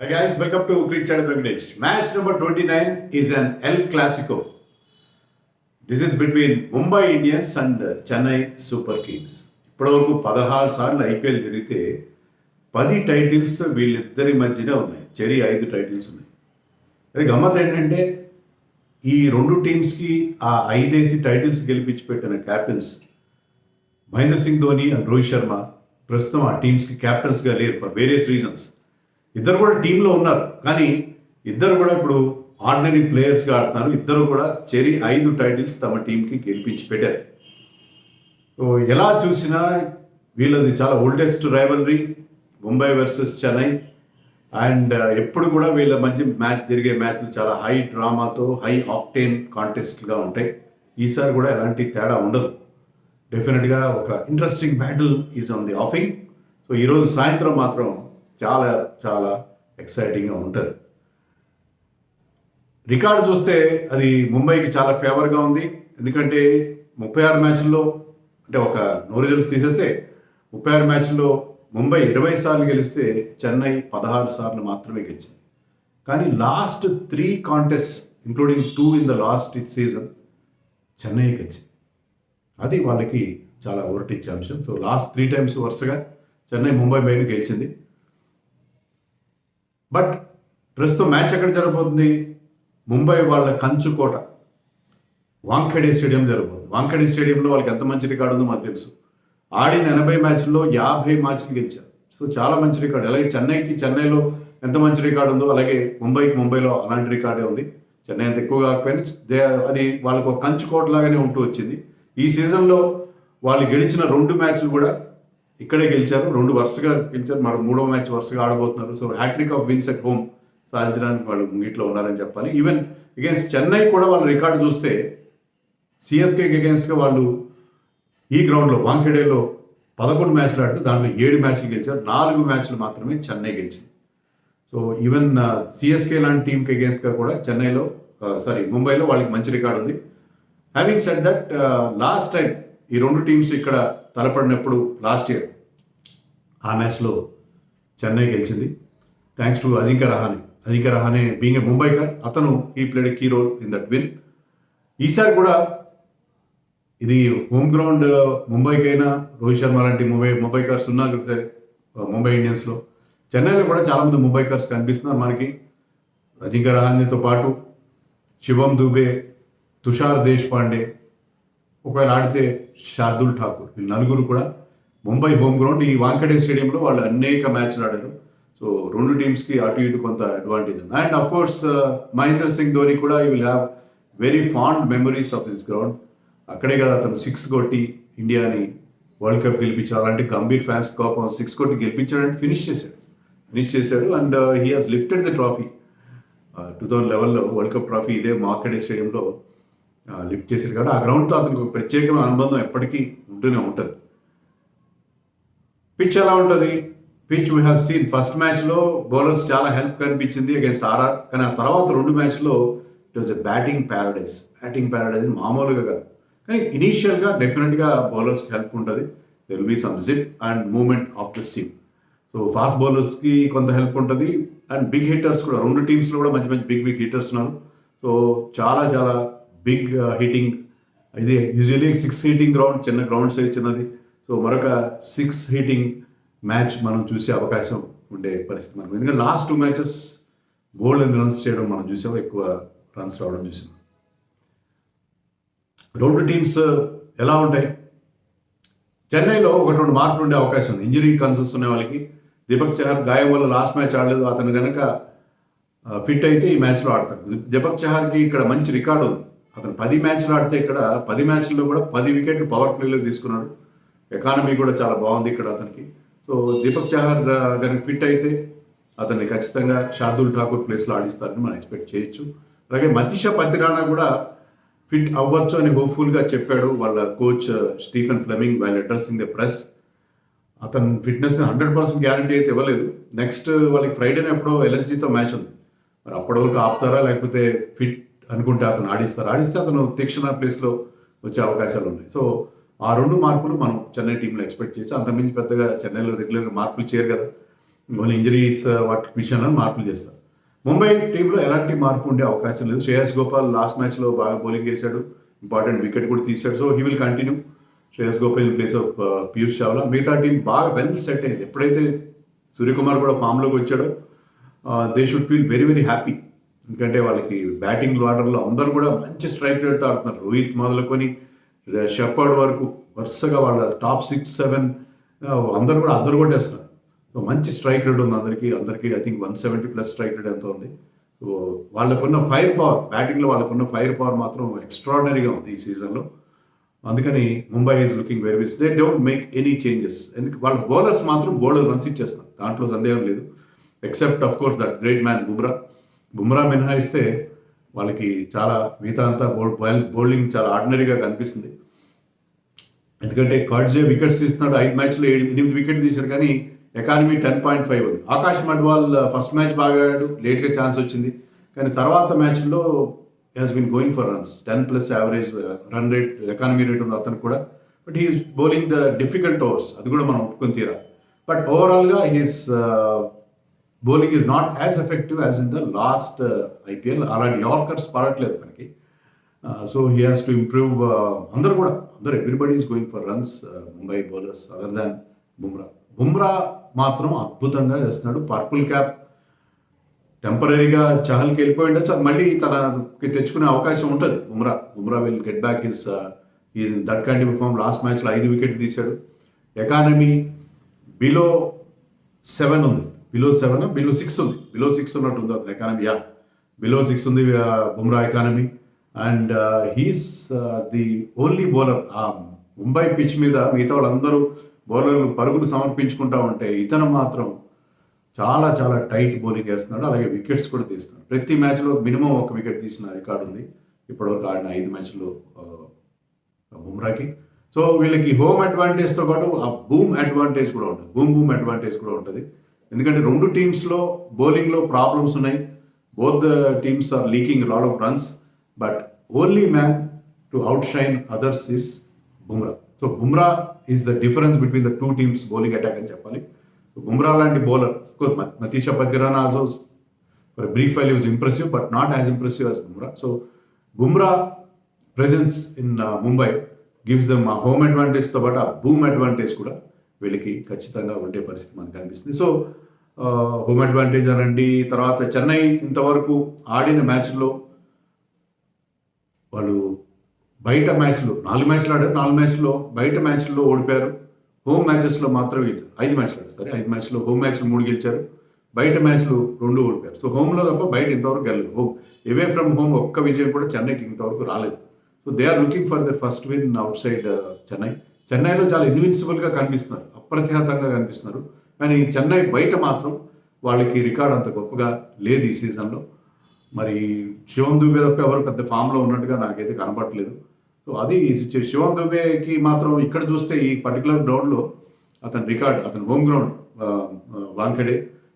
Hi guys, welcome to Cricket Chat with Venkatesh. Match number 29 is an El Clasico. This is between Mumbai Indians and Chennai Super Kings. ఇప్పటివరకు 16 సార్లు IPL జరిగితే 10 titles వీళ్ళిద్దరి మధ్యనే ఉన్నాయి. చెరి 5 titles ఉన్నాయి. అది గమ్మత్ ఏంటంటే ఈ రెండు టీమ్స్కి ఆ 5 టైటిల్స్ గెలిపించి పెట్టిన క్యాప్టెన్స్ మహేంద్ర సింగ్ ధోని అండ్ రోహిత్ శర్మ ప్రస్తుతం ఆ టీమ్స్కి క్యాప్టెన్స్గా లేరు ఫర్ వేరియస్ రీజన్స్. ఇద్దరు కూడా టీంలో ఉన్నారు, కానీ ఇద్దరు కూడా ఇప్పుడు ఆర్డినరీ ప్లేయర్స్గా ఆడుతున్నారు. ఇద్దరు కూడా చెరి 5 టైటిల్స్ తమ టీంకి గెలిపించి పెట్టారు. సో ఎలా చూసినా వీళ్ళది చాలా oldest rivalry, Mumbai versus Chennai. And ఎప్పుడు కూడా వీళ్ళ మధ్య జరిగే మ్యాచ్లు చాలా హై డ్రామాతో, హై ఆక్టేన్ కాంటెస్ట్గా ఉంటాయి. ఈసారి కూడా ఎలాంటి తేడా ఉండదు. డెఫినెట్గా ఒక interesting battle is on the offing. So ఈరోజు సాయంత్రం మాత్రం చాలా చాలా ఎక్సైటింగ్గా ఉంటుంది. రికార్డు చూస్తే అది ముంబైకి చాలా ఫేవర్గా ఉంది. ఎందుకంటే 36 మ్యాచ్ల్లో, అంటే ఒక 100 రిజల్ట్స్ తీసేస్తే 36 మ్యాచ్ల్లో ముంబై 20 సార్లు గెలిస్తే చెన్నై 16 సార్లు మాత్రమే గెలిచింది. కానీ last 3 contest including 2 in the last season Chennai గెలిచింది. అది వాళ్ళకి చాలా ఊరటిచ్చే అంశం. సో లాస్ట్ 3 టైమ్స్ వరుసగా చెన్నై ముంబై పైన గెలిచింది. బట్ ప్రస్తుతం మ్యాచ్ ఎక్కడ జరగబోతుంది? ముంబై వాళ్ళ కంచుకోట వాంఖేడే స్టేడియం జరగబోతుంది. వాంఖేడే స్టేడియంలో వాళ్ళకి ఎంత మంచి రికార్డు ఉందో మాకు తెలుసు. ఆడిన 80 మ్యాచ్ల్లో 50 మ్యాచ్లు గెలిచారు. సో చాలా మంచి రికార్డు. అలాగే చెన్నైలో ఎంత మంచి రికార్డు ఉందో, అలాగే ముంబైలో అలాంటి రికార్డే ఉంది. చెన్నై అంత ఎక్కువ కాకపోయినా అది వాళ్ళకు ఒక కంచుకోట లాగానే ఉంటూ వచ్చింది. ఈ సీజన్లో వాళ్ళు గెలిచిన 2 మ్యాచ్లు కూడా ఇక్కడే గెలిచారు. 2 వరుసగా గెలిచారు. మరి 3వ మ్యాచ్ వరుసగా ఆడబోతున్నారు. So hattrick of wins at home సాధించడానికి వాళ్ళు ముంగిట్లో ఉన్నారని చెప్పాలి. ఈవెన్ అగేన్స్ట్ చెన్నై కూడా వాళ్ళ రికార్డు చూస్తే సిఎస్కేకి అగేన్స్ట్గా వాళ్ళు ఈ గ్రౌండ్లో వాంఖేడేలో 11 మ్యాచ్లు ఆడితే దాంట్లో 7 మ్యాచ్లు గెలిచారు. 4 మ్యాచ్లు మాత్రమే చెన్నై గెలిచింది. సో ఈవెన్ సిఎస్కే లాంటి టీంకి అగేన్స్ట్గా కూడా ముంబైలో వాళ్ళకి మంచి రికార్డు ఉంది. Having said that, last time ఈ 2 టీమ్స్ ఇక్కడ తలపడినప్పుడు లాస్ట్ ఇయర్ ఆ మ్యాచ్లో చెన్నై గెలిచింది, thanks to Ajinkya Rahane being a Mumbaikar. అతను ఈ played key role in that win. ఈసారి కూడా ఇది హోమ్ గ్రౌండ్ ముంబైకైనా, రోహిత్ శర్మ లాంటి ముంబైకర్స్ ఉన్నారు సరే ముంబై ఇండియన్స్లో. చెన్నైలో కూడా చాలామంది ముంబైకర్స్ కనిపిస్తున్నారు మనకి. అజింక్య రహానేతో పాటు శివం దూబే, తుషార్ దేశ్పాండే, ఒకవేళ ఆడితే శార్దుల్ ఠాకూర్, వీళ్ళు 4 కూడా ముంబై హోమ్ గ్రౌండ్ ఈ వాంఖేడే స్టేడియంలో వాళ్ళు అనేక మ్యాచ్లు ఆడారు. సో 2 టీమ్స్కి అటు ఇటు కొంత అడ్వాంటేజ్ ఉంది. And of course Mahendra Singh Dhoni కూడా he will have very fond memories of this ground. అక్కడే కదా అతను 6 కొట్టి ఇండియాని వరల్డ్ కప్ గెలిపించారు. అలాంటి గంభీర్ ఫ్యాన్స్ కోపం 6 కొట్టి గెలిపించాడంటే ఫినిష్ చేశాడు. And he has lifted the trophy. 2011లో వరల్డ్ కప్ ట్రాఫీ ఇదే వాంఖేడే స్టేడియంలో లిఫ్ట్ చేశారు. కాబట్టి ఆ గ్రౌండ్తో అతనికి ఒక ప్రత్యేకమైన అనుబంధం ఎప్పటికీ ఉంటూనే ఉంటుంది. పిచ్ ఎలా ఉంటుంది? Pitch we have seen first మ్యాచ్లో బౌలర్స్ చాలా హెల్ప్ కనిపించింది అగేన్స్ట్ ఆర్ఆర్. కానీ ఆ తర్వాత 2 మ్యాచ్లో it was a batting paradise మామూలుగా కాదు. కానీ ఇనీషియల్గా డెఫినెట్గా బౌలర్స్కి హెల్ప్ ఉంటుంది. There will be some zip and movement of the seam. So fast బౌలర్స్కి కొంత హెల్ప్ ఉంటుంది. అండ్ బిగ్ హిట్టర్స్ కూడా 2 టీమ్స్లో కూడా మంచి బిగ్ హిట్టర్స్ ఉన్నారు. సో చాలా చాలా బిగ్ హిట్టింగ్. ఇది యూజువల్లీ 6 హిట్టింగ్ గ్రౌండ్, చిన్న గ్రౌండ్ సైజ్ చిన్నది. సో మరొక 6 హిట్టింగ్ మ్యాచ్ మనం చూసే అవకాశం ఉండే పరిస్థితి మనకు. ఎందుకంటే లాస్ట్ 2 మ్యాచెస్ బోల్డ్ రన్స్ చేయడం మనం చూసాం, ఎక్కువ రన్స్ రావడం చూసాం. 2 టీమ్స్ ఎలా ఉంటాయి? చెన్నైలో 1-2 మార్పులు ఉండే అవకాశం ఉంది. ఇంజరీ కన్సర్న్స్ ఉన్న వాళ్ళకి. దీపక్ చహర్ గాయం వల్ల లాస్ట్ మ్యాచ్ ఆడలేదు. అతను కనుక ఫిట్ అయితే ఈ మ్యాచ్లో ఆడతాడు. దీపక్ చహర్కి ఇక్కడ మంచి రికార్డు ఉంది. అతను 10 మ్యాచ్లు ఆడితే ఇక్కడ 10 మ్యాచ్ల్లో కూడా 10 వికెట్లు పవర్ ప్లేలో తీసుకున్నాడు. ఎకానమీ కూడా చాలా బాగుంది ఇక్కడ అతనికి. సో దీపక్ చహర్ కనుక ఫిట్ అయితే అతన్ని ఖచ్చితంగా శార్దుల్ ఠాకూర్ ప్లేస్లో ఆడిస్తారని మనం ఎక్స్పెక్ట్ చేయొచ్చు. అలాగే మతీషా పతిరాణా కూడా ఫిట్ అవ్వచ్చు అని హోప్ఫుల్గా చెప్పాడు వాళ్ళ coach Stephen Fleming while addressing the press. అతను ఫిట్నెస్ని 100% గ్యారంటీ అయితే ఇవ్వలేదు. నెక్స్ట్ వాళ్ళకి ఫ్రైడేనే ఎప్పుడో ఎల్ఎస్జీతో మ్యాచ్ ఉంది. మరి అప్పటి వరకు ఆపుతారా, లేకపోతే ఫిట్ అనుకుంటే అతను ఆడిస్తే అతను తీక్షణ ప్లేస్లో వచ్చే అవకాశాలు ఉన్నాయి. సో ఆ 2 మార్పులు మనం చెన్నై టీంలో ఎక్స్పెక్ట్ చేసి, అంతకుమించి పెద్దగా చెన్నైలో రెగ్యులర్గా మార్పులు చేయరు కదా. ఓన్లీ ఇంజరీస్ వాటి విషయంలో మార్పులు చేస్తారు. ముంబై టీంలో ఎలాంటి మార్పు ఉండే అవకాశం లేదు. శ్రేయస్ గోపాల్ లాస్ట్ మ్యాచ్లో బాగా బౌలింగ్ చేశాడు, ఇంపార్టెంట్ వికెట్ కూడా తీశాడు. So he will continue. Shreyas Gopal in place of Piyush Chawla. మిగతా టీం బాగా వెల్ సెట్ అయింది. ఎప్పుడైతే సూర్యకుమార్ కూడా ఫామ్లోకి వచ్చాడో they should feel very very happy. ఎందుకంటే వాళ్ళకి బ్యాటింగ్ ఆర్డర్లో అందరూ కూడా మంచి స్ట్రైక్ రేట్తో ఆడుతున్నారు. రోహిత్ మొదలుకొని షెపర్డ్ వరకు వరుసగా వాళ్ళ టాప్ 6-7 అందరూ కూడా అద్దరు కొట్టేస్తున్నారు. సో మంచి స్ట్రైక్ రేట్ ఉంది అందరికీ ఐ థింక్ 170+ స్ట్రైక్ రేట్ ఎంత ఉంది. సో వాళ్ళకున్న ఫైర్ పవర్, బ్యాటింగ్లో వాళ్ళకున్న ఫైర్ పవర్ మాత్రం ఎక్స్ట్రాడినరీగా ఉంది ఈ సీజన్లో. అందుకని Mumbai is looking very which. They don't make any changes. ఎందుకు వాళ్ళ బౌలర్స్ మాత్రం బౌలర్ రన్స్ ఇచ్చేస్తారు, దాంట్లో సందేహం లేదు. Except of course that great man Bumrah మినహాయిస్తే వాళ్ళకి చాలా మిగతా అంతా బౌలింగ్ చాలా ఆర్డినరీగా కనిపిస్తుంది. ఎందుకంటే కార్డ్జే వికెట్స్ తీస్తున్నాడు, 5 మ్యాచ్లో 8 వికెట్ తీశాడు, కానీ ఎకానమీ 10.5 ఉంది. ఆకాష్ మడ్వాల్ ఫస్ట్ మ్యాచ్ బాగా ఆడాడు, లేట్గా ఛాన్స్ వచ్చింది, కానీ తర్వాత మ్యాచ్లో has been going for runs. 10+ average run rate economy rate ఉంది అతను కూడా. But he's bowling the difficult overs, అది కూడా మనం ఒప్పుకొని తీరా. బట్ ఓవరాల్గా he's bowling is not as effective as in the last IPL. అలాంటి యార్కర్స్ పడట్లేదు తనకి. So he has to improve. అందరూ everybody is going for runs, Mumbai bowlers other than Bumrah మాత్రం అద్భుతంగా చేస్తున్నాడు. పర్పుల్ క్యాప్ టెంపరీగా చహల్కి వెళ్ళిపోయి ఉండొచ్చు, అది మళ్ళీ తనకి తెచ్చుకునే అవకాశం ఉంటుంది. Bumrah will get back his that kind of form. Last మ్యాచ్లో 5 వికెట్లు తీశాడు. ఎకానమీ బిలో 7 ఉంది, బిలో 6 ఉంది, బిలో 6 ఉన్నట్టు ఉంది అతను ఎకానమీ. బిలో 6 ఉంది Bumrah economy. And he's the only bowler ఆ ముంబై పిచ్ మీద. మిగతా వాళ్ళందరూ బౌలర్లు పరుగులు సమర్పించుకుంటా ఉంటే ఇతను మాత్రం చాలా చాలా టైట్ బౌలింగ్ వేస్తున్నాడు. అలాగే వికెట్స్ కూడా తీస్తున్నాడు. ప్రతి మ్యాచ్లో మినిమం 1 వికెట్ తీసిన రికార్డు ఉంది ఇప్పటివరకు ఆడిన 5 మ్యాచ్లో బుమ్రాకి. సో వీళ్ళకి హోమ్ అడ్వాంటేజ్తో పాటు ఆ బూమ్ అడ్వాంటేజ్ కూడా ఉంటుంది, బూమ్ అడ్వాంటేజ్ కూడా ఉంటుంది. ఎందుకంటే 2 టీమ్స్లో బౌలింగ్లో ప్రాబ్లమ్స్ ఉన్నాయి. Both the teams are leaking lot of runs, but only man to outshine others is Bumrah. So Bumrah is the difference between the 2 teams bowling attack అని చెప్పాలి. సో బుమ్రా లాంటి bowler, Matheesha Pathirana also for brief while was impressive, but not as impressive as Bumrah. So Bumrah presence in Mumbai gives them a home అడ్వాంటేజ్తో పాటు ఆ boom advantage కూడా వీళ్ళకి ఖచ్చితంగా ఉండే పరిస్థితి మనకు కనిపిస్తుంది. సో హోమ్ అడ్వాంటేజ్ అనండి. తర్వాత చెన్నై ఇంతవరకు ఆడిన మ్యాచ్లో వాళ్ళు బయట మ్యాచ్లు 4 మ్యాచ్లు ఆడారు, 4 మ్యాచ్లో బయట మ్యాచ్ల్లో ఓడిపోయారు. హోమ్ మ్యాచెస్లో మాత్రం గెలిచారు. 5 మ్యాచ్లు ఆడుతారు, 5 మ్యాచ్లో హోమ్ మ్యాచ్లు 3 గెలిచారు, బయట మ్యాచ్లు 2 ఓడిపోయారు. సో హోమ్లో తప్ప బయట ఇంతవరకు గెలలేదు. అవే ఫ్రమ్ హోమ్ ఒక్క విజయం కూడా చెన్నైకి ఇంతవరకు రాలేదు. So they are looking for the first win outside చెన్నైలో చాలా ఇన్విన్సిబుల్గా కనిపిస్తున్నారు, అప్రతిహతంగా కనిపిస్తున్నారు. కానీ చెన్నై బయట మాత్రం వాళ్ళకి రికార్డ్ అంత గొప్పగా లేదు ఈ సీజన్లో. మరి శివం దుబే తప్ప ఎవరు పెద్ద ఫామ్లో ఉన్నట్టుగా నాకైతే కనపడట్లేదు. సో అది సిచ్యువేషన్. శివం దుబేకి మాత్రం ఇక్కడ చూస్తే ఈ పర్టికులర్ గ్రౌండ్లో అతని రికార్డ్, అతని హోమ్ గ్రౌండ్ వాంఖెడే,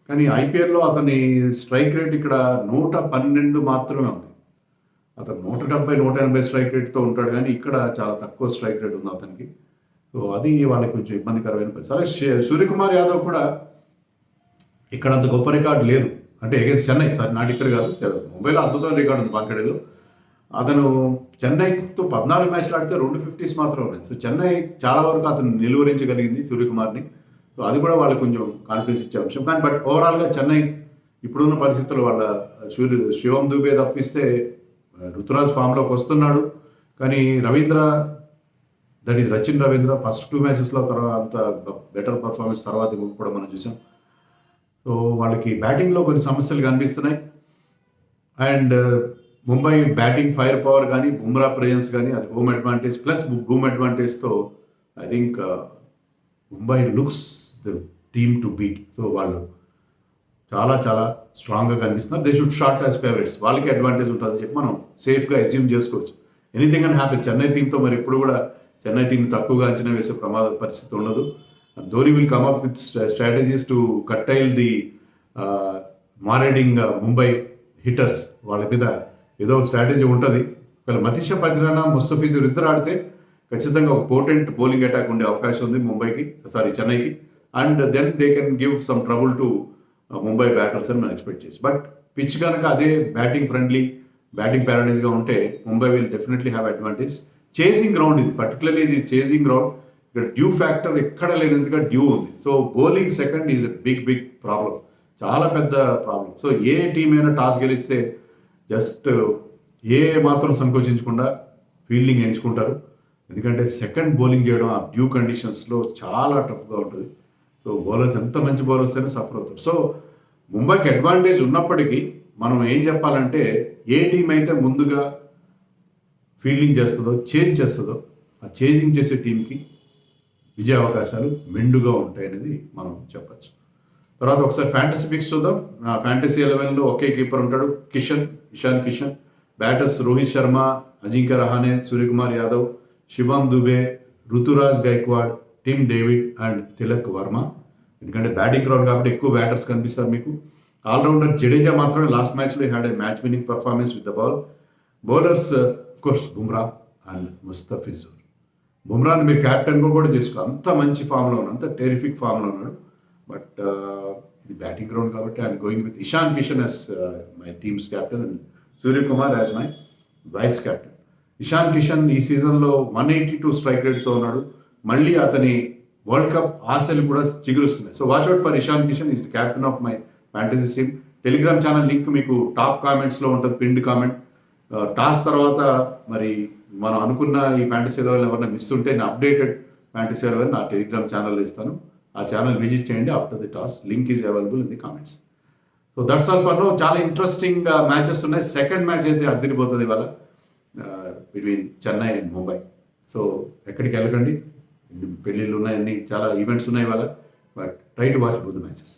కానీ IPLలో అతని స్ట్రైక్ రేట్ ఇక్కడ 112 మాత్రమే ఉంది. అతను 170-180 స్ట్రైక్ రేట్తో ఉంటాడు, కానీ ఇక్కడ చాలా తక్కువ స్ట్రైక్ రేట్ ఉంది అతనికి. సో అది వాళ్ళకి కొంచెం ఇబ్బందికరమైన పరిస్థితి. అలాగే సూర్యకుమార్ యాదవ్ కూడా ఇక్కడ అంత గొప్ప రికార్డు లేదు, అంటే ఎగెన్స్ట్ చెన్నై, సారీ నాటి ఇక్కడ కాదు, ముంబైలో అద్భుతమైన రికార్డు ఉంది వాంఖెడేలో. అతను చెన్నైతో 14 మ్యాచ్లు ఆడితే 2 50s మాత్రం ఉన్నాయి. సో చెన్నై చాలా వరకు అతను నిలువరించగలిగింది సూర్యకుమార్ని. సో అది కూడా వాళ్ళకి కొంచెం కాన్ఫిడెన్స్ ఇచ్చే అంశం. కానీ బట్ ఓవరాల్గా చెన్నై ఇప్పుడున్న పరిస్థితుల్లో వాళ్ళ శివం దుబే తప్పిస్తే రుతురాజ్ ఫామ్లోకి వస్తున్నాడు, కానీ రచిన్ రవీంద్ర ఫస్ట్ 2 మ్యాచెస్లో తర్వాత బెటర్ పర్ఫార్మెన్స్ తర్వాత కూడా మనం చూసాం. సో వాళ్ళకి బ్యాటింగ్లో కొన్ని సమస్యలు కనిపిస్తున్నాయి. And Mumbai batting fire power కానీ బుమ్రా ప్రెజెన్స్ కానీ అది హోమ్ అడ్వాంటేజ్ ప్లస్ బూమ్ అడ్వాంటేజ్తో I think Mumbai looks the team to beat. So వాళ్ళు చాలా చాలా స్ట్రాంగ్గా కనిపిస్తున్నారు. They should start as favourites, వాళ్ళకి అడ్వాంటేజ్ ఉంటుందని చెప్పి మనం సేఫ్గా అజ్యూమ్ చేసుకోవచ్చు. ఎనీథింగ్ అని హ్యాపీ. చెన్నై టీంతో మరి ఎప్పుడు కూడా చెన్నై టీం తక్కువగా అంచనా వేసే పరిస్థితి ఉండదు. Dhoni will come up with strategies to curtail the marauding Mumbai hitters. వాళ్ళ మీద ఏదో స్ట్రాటజీ ఉంటుంది. ఒకవేళ మతీషా పతిరానా, ముస్తఫిజుర్ ఇద్దరు ఆడితే ఖచ్చితంగా ఒక పోటెంట్ బౌలింగ్ అటాక్ ఉండే అవకాశం ఉంది చెన్నైకి. And then they can give some trouble to Mumbai batters అని మనం ఎక్స్పెక్ట్ చేసి. బట్ పిచ్ కనుక అదే బ్యాటింగ్ ఫ్రెండ్లీ, బ్యాటింగ్ ప్యారడైజ్గా ఉంటే Mumbai will definitely have advantage. Chasing ground ఇది, పర్టికులర్లీ ఇది చేసింగ్ గ్రౌండ్. ఇక్కడ డ్యూ ఫ్యాక్టర్ ఎక్కడ లేనంతగా డ్యూ ఉంది. So bowling second is a big problem, చాలా పెద్ద ప్రాబ్లం. సో ఏ టీం అయినా టాస్ గెలిస్తే జస్ట్ ఏ మాత్రం సంకోచించకుండా ఫీల్డింగ్ ఎంచుకుంటారు. ఎందుకంటే సెకండ్ బౌలింగ్ చేయడం ఆ డ్యూ కండిషన్స్లో చాలా టఫ్గా ఉంటుంది. సో బౌలర్స్ ఎంత మంచి బౌలర్స్ అయినా సఫర్ అవుతారు. సో ముంబైకి అడ్వాంటేజ్ ఉన్నప్పటికీ మనం ఏం చెప్పాలంటే, ఏ టీం అయితే ముందుగా ఫీల్డింగ్ చేస్తుందో, చేజ్ చేస్తుందో, ఆ చేజింగ్ చేసే టీంకి విజయ అవకాశాలు మెండుగా ఉంటాయి అనేది మనం చెప్పచ్చు. తర్వాత ఒకసారి ఫ్యాంటసీ పిక్స్ చూద్దాం. ఫ్యాంటసీ 11లో ఒకే కీపర్ ఉంటాడు, Ishan Kishan. Batters Rohit Sharma, Ajinkya Rahane, Suryakumar Yadav, Shivam Dube, Ruturaj Gaikwad, Tim David and Tilak Varma. ఎందుకంటే బ్యాటింగ్ గ్రౌండ్ కాబట్టి ఎక్కువ బ్యాటర్స్ కనిపిస్తారు మీకు. ఆల్రౌండర్ జడేజా మాత్రమే లాస్ట్ మ్యాచ్లో had a match winning performance with the ball. Bowlers course Bumrah and Mustafizur. బుమ్రాని మీరు క్యాప్టెన్గా కూడా చేసుకో, అంత మంచి ఫామ్లో ఉన్నాడు, అంత టెరిఫిక్ ఫామ్లో ఉన్నాడు. బట్ ఇది బ్యాటింగ్ గ్రౌండ్ కాబట్టి I'm going with Ishan Kishan as my team's captain and Suryakumar as my vice captain. Ishan Kishan ఈ సీజన్లో 182 స్ట్రైక్ రేట్తో ఉన్నాడు. మళ్ళీ అతని వరల్డ్ కప్ ఆశలు కూడా చిగురుస్తున్నాయి. So watch out for Ishan Kishan, is the captain of my fantasy team. Telegram channel link మీకు టాప్ కామెంట్స్లో ఉంటుంది, పిన్డ్ కామెంట్. టాస్ తర్వాత మరి మనం అనుకున్న ఈ ఫ్యాంటసీ 11 ఎవరైనా మిస్ ఉంటే నా అప్డేటెడ్ ఫ్యాంటసీ 11 నా టెలిగ్రామ్ ఛానల్లో ఇస్తాను. ఆ ఛానల్ విజిట్ చేయండి after the toss. Link is available in the comments. So that's all for now. చాలా ఇంట్రెస్టింగ్ మ్యాచెస్ ఉన్నాయి. సెకండ్ మ్యాచ్ అయితే అద్దరిపోతుంది ఇవాళ between Chennai and Mumbai. So ఎక్కడికి వెళ్ళకండి, పెళ్ళిళ్ళు ఉన్నాయి, అన్ని చాలా ఈవెంట్స్ ఉన్నాయి ఇవాళ. But try to watch both the matches.